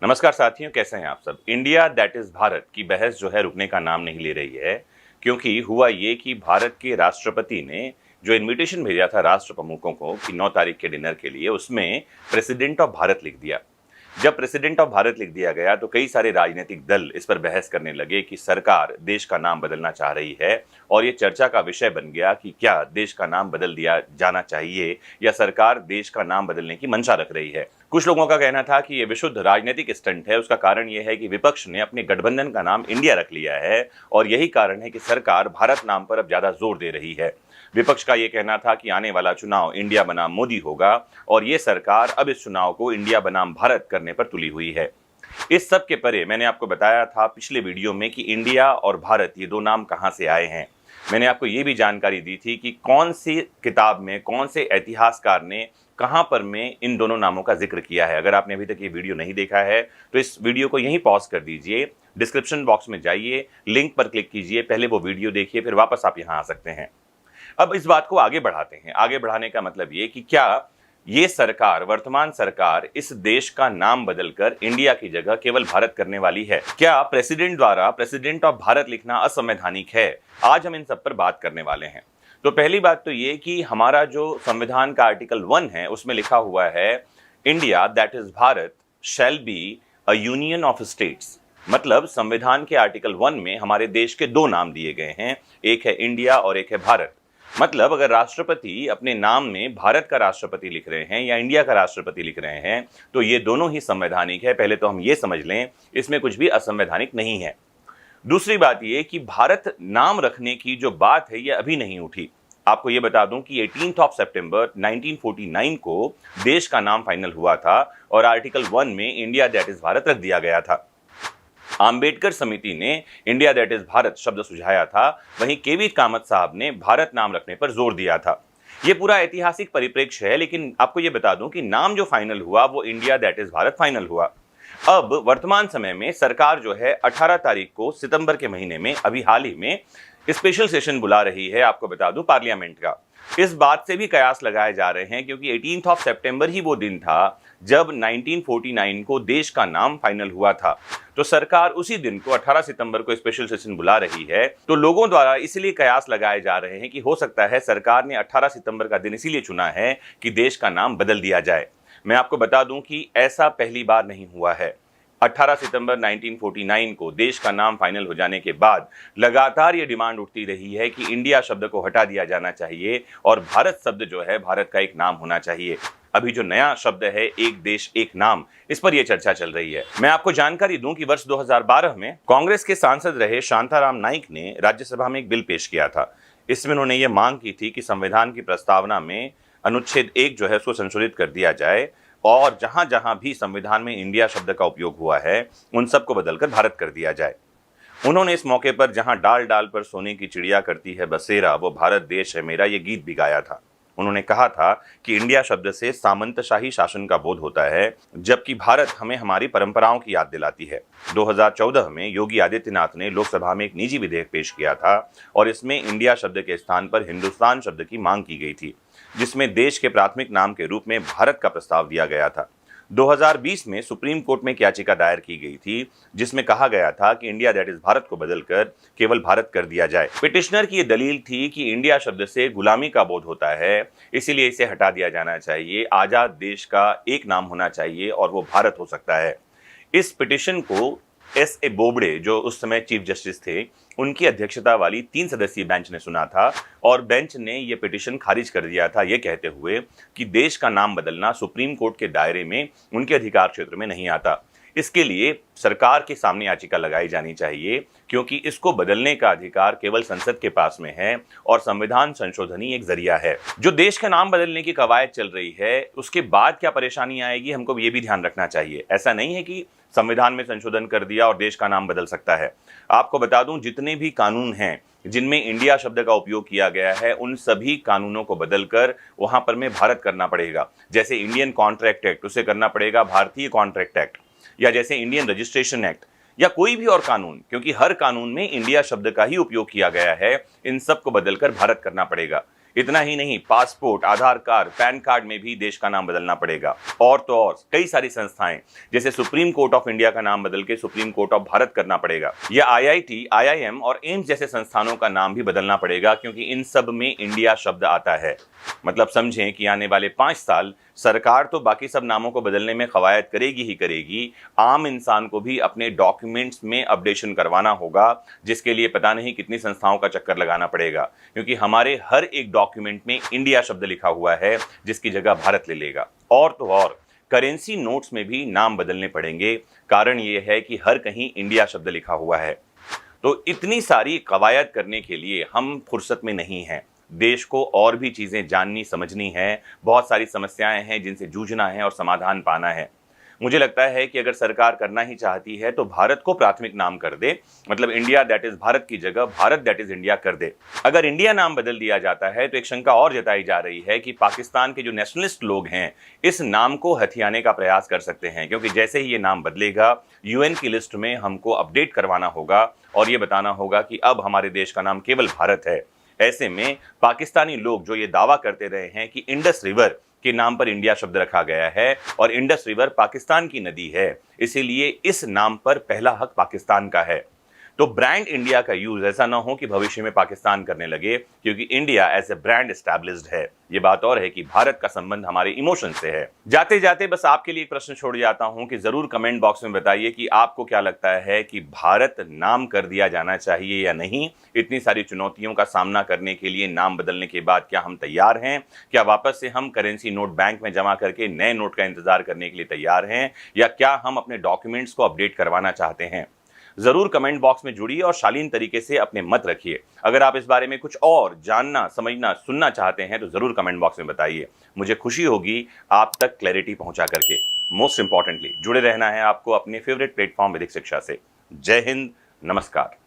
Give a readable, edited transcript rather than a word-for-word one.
नमस्कार साथियों, कैसे हैं आप सब। इंडिया दैट इज भारत की बहस जो है रुकने का नाम नहीं ले रही है, क्योंकि हुआ ये कि भारत के राष्ट्रपति ने जो इनविटेशन भेजा था राष्ट्र प्रमुखों को कि 9 तारीख के डिनर के लिए, उसमें प्रेसिडेंट ऑफ भारत लिख दिया। जब प्रेसिडेंट ऑफ भारत लिख दिया गया तो कई सारे राजनीतिक दल इस पर बहस करने लगे कि सरकार देश का नाम बदलना चाह रही है, और ये चर्चा का विषय बन गया कि क्या देश का नाम बदल दिया जाना चाहिए या सरकार देश का नाम बदलने की मंशा रख रही है। कुछ लोगों का कहना था कि ये विशुद्ध राजनीतिक स्टंट है। उसका कारण यह है कि विपक्ष ने अपने गठबंधन का नाम इंडिया रख लिया है और यही कारण है कि सरकार भारत नाम पर अब ज्यादा जोर दे रही है। विपक्ष का यह कहना था कि आने वाला चुनाव इंडिया बनाम मोदी होगा और ये सरकार अब इस चुनाव को इंडिया बनाम भारत करने पर तुली हुई है। इस सब के परे मैंने आपको बताया था पिछले वीडियो में कि इंडिया और भारत ये दो नाम कहां से आए हैं। मैंने आपको ये भी जानकारी दी थी कि कौन सी किताब में कौन से इतिहासकार ने कहां पर में इन दोनों नामों का जिक्र किया है। अगर आपने अभी तक ये वीडियो नहीं देखा है तो इस वीडियो को यहीं पॉज कर दीजिए, डिस्क्रिप्शन बॉक्स में जाइए, लिंक पर क्लिक कीजिए, पहले वो वीडियो देखिए, फिर वापस आप यहाँ आ सकते हैं। अब इस बात को आगे बढ़ाते हैं। आगे बढ़ाने का मतलब ये कि क्या ये सरकार, वर्तमान सरकार, इस देश का नाम बदलकर इंडिया की जगह केवल भारत करने वाली है? क्या प्रेसिडेंट द्वारा प्रेसिडेंट ऑफ भारत लिखना असंवैधानिक है? आज हम इन सब पर बात करने वाले हैं। तो पहली बात तो ये कि हमारा जो संविधान का आर्टिकल 1 है उसमें लिखा हुआ है India that is Bharat shall be a union of states. मतलब संविधान के आर्टिकल 1 में हमारे देश के दो नाम दिए गए हैं, एक है इंडिया और एक है भारत। मतलब अगर राष्ट्रपति अपने नाम में भारत का राष्ट्रपति लिख रहे हैं या इंडिया का राष्ट्रपति लिख रहे हैं तो ये दोनों ही संवैधानिक है। पहले तो हम ये समझ लें, इसमें कुछ भी असंवैधानिक नहीं है। दूसरी बात ये कि भारत नाम रखने की जो बात है ये अभी नहीं उठी। आपको ये बता दूं कि 18 सितंबर 1949 को देश का नाम फाइनल हुआ था और आर्टिकल 1 में इंडिया दैट इज भारत रख दिया गया था। आम्बेडकर समिति ने इंडिया दैट इज भारत शब्द सुझाया था, वहीं केवी कामत साहब ने भारत नाम रखने पर जोर दिया था। ये पूरा ऐतिहासिक परिप्रेक्ष्य है, लेकिन आपको ये बता दूं कि नाम जो फाइनल हुआ वो India that is Bharat final हुआ। अब वर्तमान समय में सरकार जो है 18 तारीख को सितंबर के महीने में अभी हाल ही में स्पेशल सेशन बुला रही है, आपको बता दूं, पार्लियामेंट का। इस बात से भी कयास लगाए जा रहे हैं क्योंकि 18 सितंबर ही वो दिन था जब 1949 को देश का नाम फाइनल हुआ था। तो सरकार उसी दिन को 18 सितंबर को स्पेशल सेशन बुला रही है। तो लोगों द्वारा इसलिए कयास लगाए जा रहे हैं कि हो सकता है सरकार ने 18 सितंबर का दिन इसीलिए चुना है कि देश का नाम बदल दिया जाए। मैं आपको बता दूं कि ऐसा पहली बार नहीं हुआ है। 18 सितंबर 1949 को देश का नाम फाइनल हो जाने के बाद लगातार ये डिमांड उठती रही है कि इंडिया शब्द को हटा दिया जाना चाहिए और भारत शब्द जो है भारत का एक नाम होना चाहिए। अभी जो नया शब्द है एक देश एक नाम, इस पर यह चर्चा चल रही है। मैं आपको जानकारी दूं कि वर्ष 2012 में कांग्रेस के सांसद रहे शांताराम नाइक ने राज्यसभा में एक बिल पेश किया था। इसमें उन्होंने ये मांग की थी कि संविधान की प्रस्तावना में अनुच्छेद 1 जो है उसको संशोधित कर दिया जाए और जहां जहां भी संविधान में इंडिया शब्द का उपयोग हुआ है उन सबको बदलकर भारत कर दिया जाए। उन्होंने इस मौके पर जहां डाल डाल पर सोने की चिड़िया करती है बसेरा, वो भारत देश है मेरा, ये गीत भी गाया था। उन्होंने कहा था कि इंडिया शब्द से सामंतशाही शासन का बोध होता है, जबकि भारत हमें हमारी परंपराओं की याद दिलाती है। 2014 में योगी आदित्यनाथ ने लोकसभा में एक निजी विधेयक पेश किया था और इसमें इंडिया शब्द के स्थान पर हिंदुस्तान शब्द की मांग की गई थी, जिसमें देश के प्राथमिक नाम के रूप में भारत का प्रस्ताव दिया गया था। 2020 में सुप्रीम कोर्ट में एक याचिका दायर की गई थी जिसमें कहा गया था कि इंडिया दैट इज भारत को बदलकर केवल भारत कर दिया जाए। पिटिशनर की यह दलील थी कि इंडिया शब्द से गुलामी का बोध होता है, इसीलिए इसे हटा दिया जाना चाहिए। आजाद देश का एक नाम होना चाहिए और वो भारत हो सकता है। इस पिटिशन को S.A. बोबड़े, जो उस समय चीफ जस्टिस थे, उनकी अध्यक्षता वाली 3 सदस्यीय बेंच ने सुना था और बेंच ने यह पिटिशन खारिज कर दिया था, यह कहते हुए कि देश का नाम बदलना सुप्रीम कोर्ट के दायरे में उनके अधिकार क्षेत्र में नहीं आता। इसके लिए सरकार के सामने याचिका लगाई जानी चाहिए क्योंकि इसको बदलने का अधिकार केवल संसद के पास में है और संविधान संशोधन ही एक जरिया है। जो देश का नाम बदलने की कवायद चल रही है उसके बाद क्या परेशानी आएगी, हमको ये भी ध्यान रखना चाहिए। ऐसा नहीं है कि संविधान में संशोधन कर दिया और देश का नाम बदल सकता है। आपको बता दूं, जितने भी कानून हैं जिनमें इंडिया शब्द का उपयोग किया गया है उन सभी कानूनों को बदलकर वहां पर में भारत करना पड़ेगा। जैसे इंडियन कॉन्ट्रैक्ट एक्ट, उसे करना पड़ेगा भारतीय कॉन्ट्रैक्ट एक्ट, या जैसे इंडियन रजिस्ट्रेशन एक्ट या कोई भी और कानून, क्योंकि हर कानून में इंडिया शब्द का ही उपयोग किया गया है, इन सब को बदलकर भारत करना पड़ेगा। इतना ही नहीं, पासपोर्ट, आधार कार्ड, पैन कार्ड में भी देश का नाम बदलना पड़ेगा। और तो और कई सारी संस्थाएं, जैसे सुप्रीम कोर्ट ऑफ इंडिया का नाम बदल के सुप्रीम कोर्ट ऑफ भारत करना पड़ेगा, या आईआईटी, आईआईएम और एम्स जैसे संस्थानों का नाम भी बदलना पड़ेगा, क्योंकि इन सब में इंडिया शब्द आता है। मतलब समझें कि आने वाले 5 साल सरकार तो बाकी सब नामों को बदलने में कवायद करेगी ही करेगी, आम इंसान को भी अपने डॉक्यूमेंट्स में अपडेशन करवाना होगा, जिसके लिए पता नहीं कितनी संस्थाओं का चक्कर लगाना पड़ेगा, क्योंकि हमारे हर एक डॉक्यूमेंट में इंडिया शब्द लिखा हुआ है, जिसकी जगह भारत ले लेगा। और तो और करेंसी नोट्स में भी नाम बदलने पड़ेंगे, कारण यह है कि हर कहीं इंडिया शब्द लिखा हुआ है। तो इतनी सारी कवायद करने के लिए हम फुर्सत में नहीं हैं। देश को और भी चीजें जाननी समझनी है, बहुत सारी समस्याएं हैं जिनसे जूझना है और समाधान पाना है। मुझे लगता है कि अगर सरकार करना ही चाहती है तो भारत को प्राथमिक नाम कर दे, मतलब इंडिया दैट इज भारत की जगह भारत दैट इज इंडिया कर दे। अगर इंडिया नाम बदल दिया जाता है तो एक शंका और जताई जा रही है कि पाकिस्तान के जो नेशनलिस्ट लोग हैं इस नाम को हथियाने का प्रयास कर सकते हैं, क्योंकि जैसे ही ये नाम बदलेगा यूएन की लिस्ट में हमको अपडेट करवाना होगा और ये बताना होगा कि अब हमारे देश का नाम केवल भारत है। ऐसे में पाकिस्तानी लोग जो ये दावा करते रहे हैं कि इंडस रिवर के नाम पर इंडिया शब्द रखा गया है और इंडस रिवर पाकिस्तान की नदी है, इसीलिए इस नाम पर पहला हक पाकिस्तान का है। तो ब्रांड इंडिया का यूज ऐसा ना हो कि भविष्य में पाकिस्तान करने लगे, क्योंकि India as a brand established है। ये बात और है कि भारत का संबंध हमारे इमोशन से है। जाते जाते बस आपके लिए एक प्रश्न छोड़ जाता हूं कि जरूर कमेंट बॉक्स में बताइए कि आपको क्या लगता है कि भारत नाम कर दिया जाना चाहिए या नहीं। इतनी सारी चुनौतियों का सामना करने के लिए नाम बदलने के बाद क्या हम तैयार हैं? क्या वापस से हम करेंसी नोट बैंक में जमा करके नए नोट का इंतजार करने के लिए तैयार हैं, या क्या हम अपने डॉक्यूमेंट्स को अपडेट करवाना चाहते हैं? जरूर कमेंट बॉक्स में जुड़िए और शालीन तरीके से अपने मत रखिए। अगर आप इस बारे में कुछ और जानना, समझना, सुनना चाहते हैं तो जरूर कमेंट बॉक्स में बताइए। मुझे खुशी होगी आप तक क्लैरिटी पहुंचा करके। मोस्ट इंपॉर्टेंटली जुड़े रहना है आपको अपने फेवरेट प्लेटफॉर्म विधिक शिक्षा से। जय हिंद, नमस्कार।